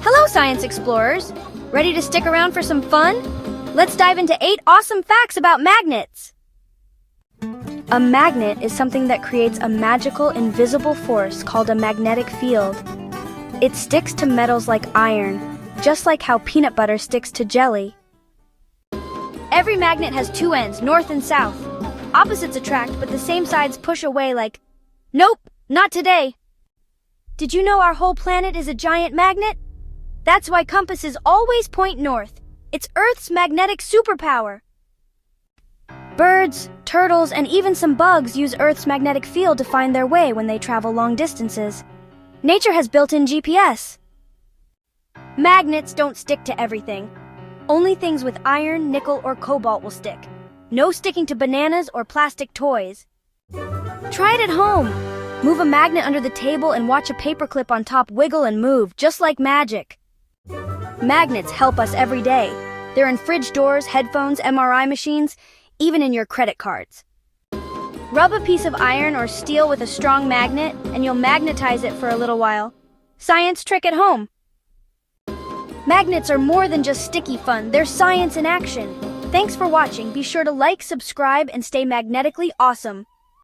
Hello, science explorers! Ready to stick around for some fun? Let's dive into 8 awesome facts about magnets! A magnet is something that creates a magical, invisible force called a magnetic field. It sticks to metals like iron, just like how peanut butter sticks to jelly. Every magnet has 2 ends, north and south. Opposites attract, but the same sides push away like, nope, not today. Did you know our whole planet is a giant magnet? That's why compasses always point north. It's Earth's magnetic superpower. Birds, turtles, and even some bugs use Earth's magnetic field to find their way when they travel long distances. Nature has built-in GPS. Magnets don't stick to everything. Only things with iron, nickel, or cobalt will stick. No sticking to bananas or plastic toys. Try it at home. Move a magnet under the table and watch a paperclip on top wiggle and move, just like magic. Magnets help us every day. They're in fridge doors, headphones, MRI machines, even in your credit cards. Rub a piece of iron or steel with a strong magnet, and you'll magnetize it for a little while. Science trick at home. Magnets are more than just sticky fun, they're science in action. Thanks for watching. Be sure to like, subscribe, and stay magnetically awesome.